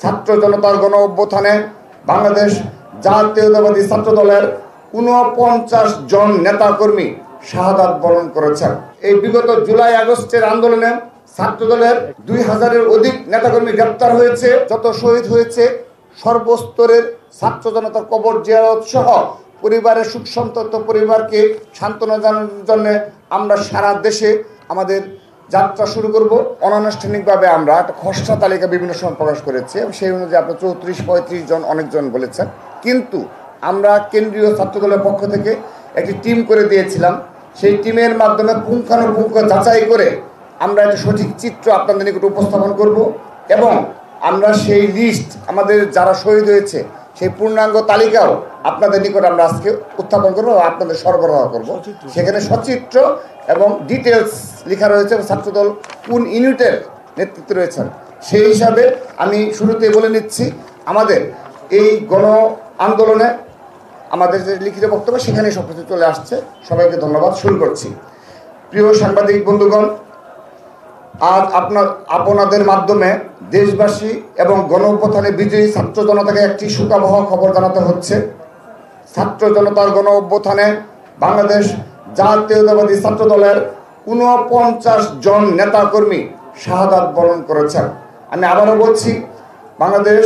ছাত্র জনতার গণ অভ্যুত্থানে বাংলাদেশ জাতীয়তাবাদী ছাত্র দলের ৪৯ জন নেতাকর্মী শাহাদাত বরণ করেছেন। এই বিগত জুলাই আগস্টের আন্দোলনে ছাত্র দলের ২০০০-এর অধিক নেতাকর্মী গ্রেপ্তার হয়েছে। যত শহীদ হয়েছে সর্বস্তরের ছাত্র জনতার কবর জিয়ারত সহ পরিবারের সুখ সন্তপ্ত পরিবারকে সান্ত্বনা জানানোর জন্য আমরা সারা দেশে আমাদের যাত্রা শুরু করব। অনানুষ্ঠানিকভাবে আমরা একটা খসড়া তালিকা বিভিন্ন সময় প্রকাশ করেছি এবং সেই অনুযায়ী আপনার ৩৪-৩৫ জন অনেকজন বলেছেন, কিন্তু আমরা কেন্দ্রীয় ছাত্র দলের পক্ষ থেকে একটি টিম করে দিয়েছিলাম। সেই টিমের মাধ্যমে পুঙ্খানুপুঙ্খ যাচাই করে আমরা একটা সঠিক চিত্র আপনাদের নিকট উপস্থাপন করব এবং আমরা সেই লিস্ট আমাদের যারা শহীদ হয়েছে সেই পূর্ণাঙ্গ তালিকাও আপনাদের নিকট আমরা আজকে উত্থাপন করবো, আপনাদের সরবরাহ করব। সেখানে সচিত্র এবং ডিটেলস লেখা রয়েছে এবং ছাত্রদল কোন ইউনিটের নেতৃত্বে রয়েছেন সেই হিসাবে আমি শুরুতেই বলে নিচ্ছি, আমাদের এই গণ আন্দোলনে আমাদের যে লিখিত বক্তব্য সেখানে সব কিছু চলে আসছে। সবাইকে ধন্যবাদ। শুরু করছি। প্রিয় সাংবাদিক বন্ধুগণ, আজ আপনাদের মাধ্যমে দেশবাসী এবং গণ অভ্যুত্থানে বিজয়ী ছাত্র জনতাকে একটি সুখবহ খবর জানাতে হচ্ছে। ছাত্র জনতার গণ অভ্যুত্থানে বাংলাদেশ জাতীয়তাবাদী ছাত্র দলের ৪৯ জন নেতাকর্মী শাহাদাত বরণ করেছেন। আমি আবারও বলছি, বাংলাদেশ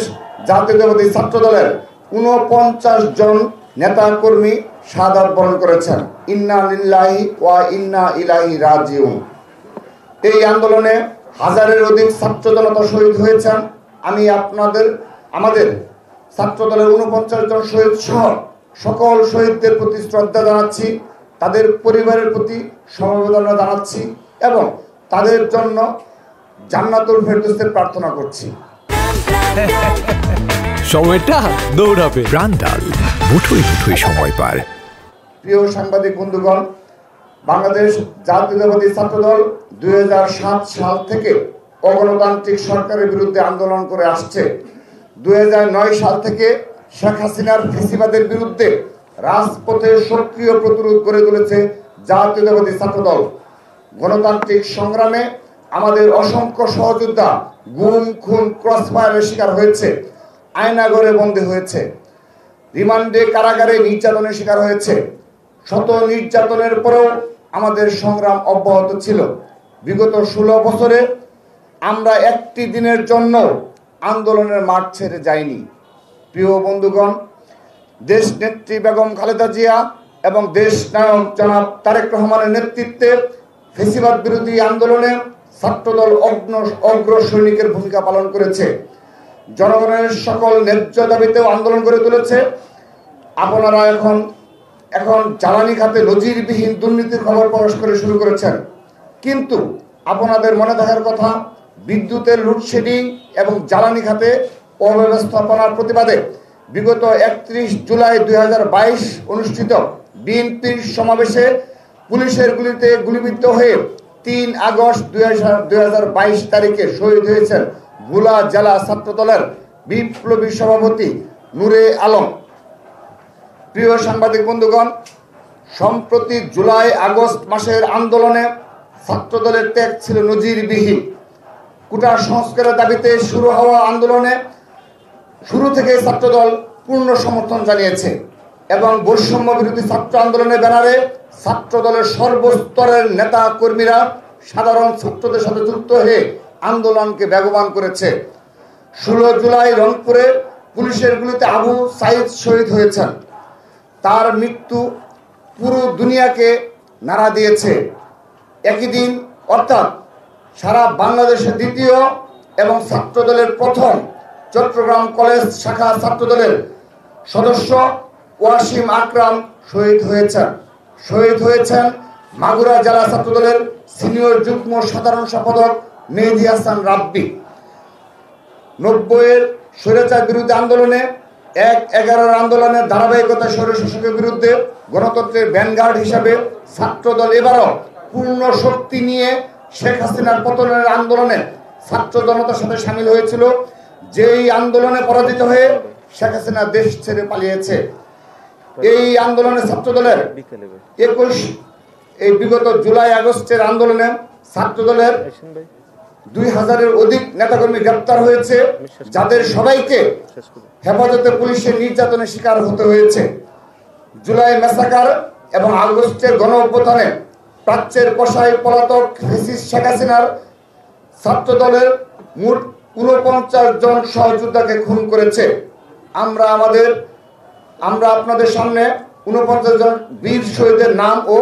জাতীয়তাবাদী ছাত্র দলের ৪৯ জন নেতাকর্মী শাহাদাত বরণ করেছেন। ইন্না লিল্লাহি ওয়া ইন্না ইলাইহি রাজিউন। এই আন্দোলনে হাজারের অধিক ছাত্র জনতা শহীদ হয়েছেন। আমি আমাদের ছাত্র দলের ৪৯ জন শহীদ সহ সকল শহীদদের প্রতি শ্রদ্ধা জানাচ্ছি, তাদের পরিবারের প্রতি সমবেদনা জানাচ্ছি এবং তাদের জন্য জান্নাতুল ফেরদৌসের প্রার্থনা করছি। সময়টা দৌড়াবে। প্রাণডাল মুঠোয় মুঠোয় সময় পার। প্রিয় সাংবাদিক বন্ধুগণ, বাংলাদেশ জাতীয়তাবাদী ছাত্রদল ২০০৭ সাল থেকে অগণতান্ত্রিক সরকারের বিরুদ্ধে আন্দোলন করে আসছে। ২০০৯ সাল থেকে শেখ হাসিনার ফ্যাসিবাদের বিরুদ্ধে রাজপথে সক্রিয় প্রতিরোধ গড়ে তুলেছে জাতীয়তাবাদী ছাত্রদল। গণতান্ত্রিক সংগ্রামে আমাদের অসংখ্য সহযোদ্ধা গুম, খুন, ক্রসফায়ারের শিকার হয়েছে, আয়নাঘরে বন্দী হয়েছে, রিমান্ডে কারাগারে নির্যাতনের শিকার হয়েছে। শত নির্যাতনের পরেও আমাদের সংগ্রাম অব্যাহত ছিল। বিগত ১৬ বছরে আমরা একটি দিনের জন্য আন্দোলনের মাঠ ছেড়ে যাইনি। প্রিয় বন্ধুগণ, দেশ নেত্রী বেগম খালেদা জিয়া এবং দেশ নায়ক জনাব তারেক রহমানের নেতৃত্বে ফ্যাসিবাদ বিরোধী আন্দোলনে ছাত্রদল অগ্র সৈনিকের ভূমিকা পালন করেছে। জনগণের সকল ন্যায্য দাবিতেও আন্দোলন করে তুলেছে। আপনারা এখন জ্বালানি খাতে নজিরবিহীন দুর্নীতির খবর প্রকাশ করে শুরু করেছেন, কিন্তু আপনাদের মনে থাকার কথা, বিদ্যুতের লোডশেডিং এবং জ্বালানি খাতে অব্যবস্থাপনার প্রতিবাদে বিগত ৩১ জুলাই ২০২২ অনুষ্ঠিত বিএনপির সমাবেশে পুলিশের গুলিতে গুলিবিদ্ধ হয়ে ৩ আগস্ট ২০২২ তারিখে শহীদ হয়েছেন ভোলা জেলা ছাত্রদলের বিপ্লবী সভাপতি নূরে আলম। প্রিয় সাংবাদিক বন্ধুগণ, সম্প্রতি জুলাই আগস্ট মাসের আন্দোলনে ছাত্রদলের ত্যাগ ছিল নজিরবিহীন। কোটা সংস্কারের দাবিতে শুরু হওয়া আন্দোলনে শুরু থেকে ছাত্রদল পূর্ণ সমর্থন জানিয়েছে এবং বৈষম্য বিরোধী ছাত্র আন্দোলনের ব্যানারে ছাত্রদলের সর্বস্তরের নেতা কর্মীরা সাধারণ ছাত্রদের সাথে যুক্ত হয়ে আন্দোলনকে বেগবান করেছে। ১৬ জুলাই রংপুরে পুলিশের গুলিতে আবু সাইদ শহীদ হয়েছেন। তার মৃত্যু পুরো দুনিয়াকে নাড়া দিয়েছে। একই দিন অর্থাৎ সারা বাংলাদেশের দ্বিতীয় এবং ছাত্রদলের প্রথম চট্টগ্রাম কলেজ শাখা ছাত্রদলের সদস্য ওয়াসিম আকরাম শহীদ হয়েছেন মাগুরা জেলা ছাত্রদলের সিনিয়র যুগ্ম সাধারণ সম্পাদক মেহেদী হাসান রাব্বি। ৯০-এর স্বৈরাচার বিরোধী আন্দোলনে ১/১১ আন্দোলনের ধারাবাহিকতা স্বৈরশাসকের বিরুদ্ধে গণতন্ত্রের ভ্যানগার্ড হিসাবে ছাত্রদল এবারও পূর্ণ শক্তি নিয়ে শেখ হাসিনার পতনের আন্দোলনে ছাত্র জনতার সাথে সামিল হয়েছিল। যেই আন্দোলনে পরাজিত হয়ে শেখ হাসিনা দেশ ছেড়ে পালিয়েছে। এই আন্দোলনে ছাত্রদলের বিগত জুলাই আগস্টের আন্দোলনে ছাত্রদলের 2000-এর অধিক নেতাকর্মী গ্রেপ্তার হয়েছে, যাদের সবাইকে হেফাজতে পুলিশের নির্যাতনের শিকার হতে হয়েছে। জুলাই ম্যাসাকার এবং আগস্টের গণ অভ্যুত্থানে প্রাচ্যের কসাই পলাতক ফ্যাসিস্ট শেখ হাসিনার ছাত্র দলের মোট 49 জন সহযোদ্ধাকে খুন করেছে। আমরা আপনাদের সামনে 49 জন বীর শহীদের নাম ও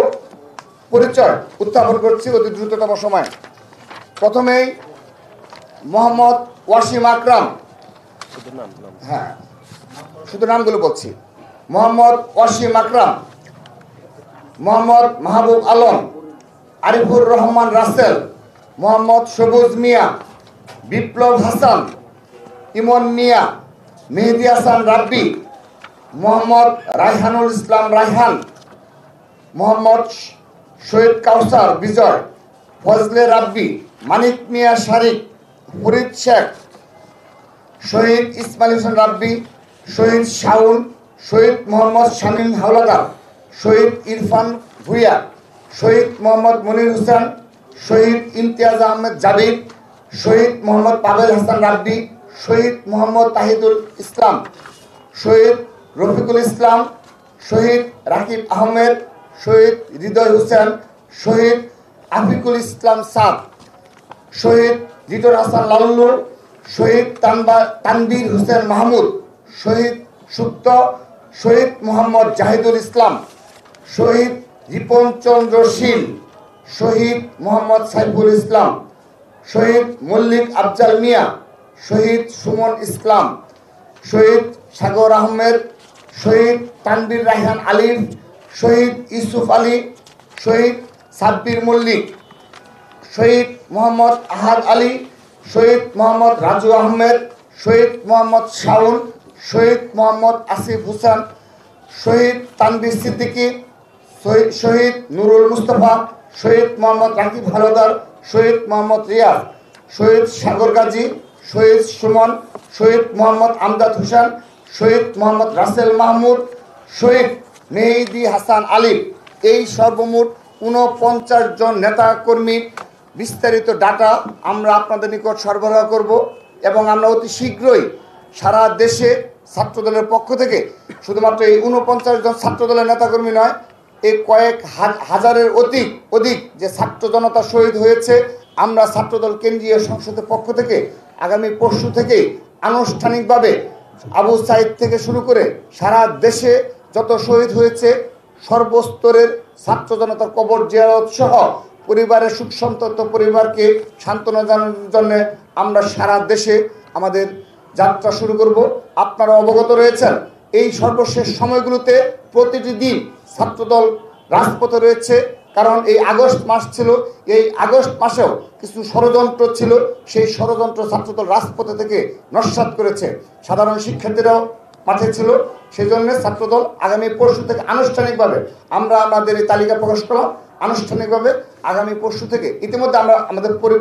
পরিচয় উত্থাপন করছি অতি দ্রুততম সময়। প্রথমেই মোহাম্মদ ওয়াসিম আকরাম, শুধু নামগুলো বলছি। মোহাম্মদ ওয়াসিম আকরাম, মোহাম্মদ মাহবুব আলম, আরিফুর রহমান রাসেল, মোহাম্মদ সবুজ মিয়া, বিপ্লব হাসান, ইমন মিয়া, মেহেদি হাসান রাব্বি, মোহাম্মদ রায়হানুল ইসলাম রায়হান, মোহাম্মদ শহীদ কাউসার বিজয়, ফজলে রাব্বি, মানিক মিয়া শারিক, ফরিদ শেখ, শহীদ ইসমাইল হোসেন রাব্বি, শহীদ শাউন, শহীদ মোহাম্মদ শামীম হাওলাদার, শহীদ ইরফান ভুইয়া, শহীদ মোহাম্মদ মনির হোসেন, শহীদ ইমতিয়াজ আহমেদ জাবির, শহীদ মোহাম্মদ পাভেল হাসান রাব্বি, শহীদ মোহাম্মদ তাহিদুল ইসলাম, শহীদ রফিকুল ইসলাম, শহীদ রাকিব আহমেদ, শহীদ হৃদয় হোসেন, শহীদ আফিকুল ইসলাম সাদ, শহীদ লিটন হাসান লাল্লু, শহীদ তানবীর হোসেন মাহমুদ, শহীদ সুপ্ত, শহীদ মোহাম্মদ জাহিদুল ইসলাম, শহীদ রিপন চন্দ্র শীল, শহীদ মোহাম্মদ সাইফুল ইসলাম, শহীদ মল্লিক আফজাল মিয়া, শহীদ সুমন ইসলাম, শহীদ সাগর আহমেদ, শহীদ তানবীর রায়হান আলিফ, শহীদ ইউসুফ আলী, শহীদ সাব্বির মল্লিক, শহীদ মোহাম্মদ আহাদ আলী, শহীদ মোহাম্মদ রাজু আহমেদ, শহীদ মোহাম্মদ শাউন, শহীদ মোহাম্মদ আসিফ হোসেন, শহীদ তানভীর সিদ্দিকী, শহীদ নুরুল মুস্তফা, শহীদ মোহাম্মদ রাকিব হাওলাদার, শহীদ মোহাম্মদ রিয়াজ, শহীদ সাগর গাজী, শহীদ সুমন, শহীদ মোহাম্মদ আমজাদ হোসেন, শহীদ মোহাম্মদ রাসেল মাহমুদ, শহীদ মেহেদি হাসান আলিফ। এই সর্বমোট 49 জন নেতা কর্মীর বিস্তারিত ডাটা আমরা আপনাদের নিকট সরবরাহ করব এবং আমরা অতি শীঘ্রই সারা দেশে ছাত্রদলের পক্ষ থেকে শুধুমাত্র এই 49 জন ছাত্রদলের নেতাকর্মী নয়, এই কয়েক হাজারের অধিক যে ছাত্র জনতা শহীদ হয়েছে, আমরা ছাত্রদল কেন্দ্রীয় সংসদের পক্ষ থেকে আগামী পরশু থেকে আনুষ্ঠানিকভাবে আবু সাইদ থেকে শুরু করে সারা দেশে যত শহীদ হয়েছে সর্বস্তরের ছাত্র জনতার কবর জিয়ারত সহ পরিবারের সুখ সন্তপ্ত পরিবারকে সান্ত্বনা জানানোর জন্য আমরা সারা দেশে আমাদের যাত্রা শুরু করব। আপনারা অবগত রয়েছেন এই সর্বশেষ সময়গুলোতে প্রতিটি দিন ছাত্রদল রাজপথে রয়েছে, কারণ এই আগস্ট মাস ছিল, এই আগস্ট মাসেও কিছু ষড়যন্ত্র ছিল, সেই ষড়যন্ত্র ছাত্রদল রাজপথে থেকে নস্যাৎ করেছে। সাধারণ শিক্ষার্থীরাও মাঠে ছিল, সেই জন্য ছাত্রদল আগামী পরশু থেকে আনুষ্ঠানিকভাবে আমরা আমাদের এই তালিকা প্রকাশ করলাম। আনুষ্ঠানিকভাবে আগামী পরশু থেকে ইতিমধ্যে আমরা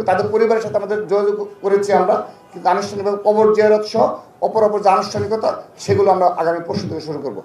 তাদের পরিবারের সাথে আমাদের যোগাযোগ করেছি আমরা, কিন্তু আনুষ্ঠানিকভাবে কবর জিয়ারত সহ অপর যে আনুষ্ঠানিকতা সেগুলো আমরা আগামী পরশু থেকে শুরু করব।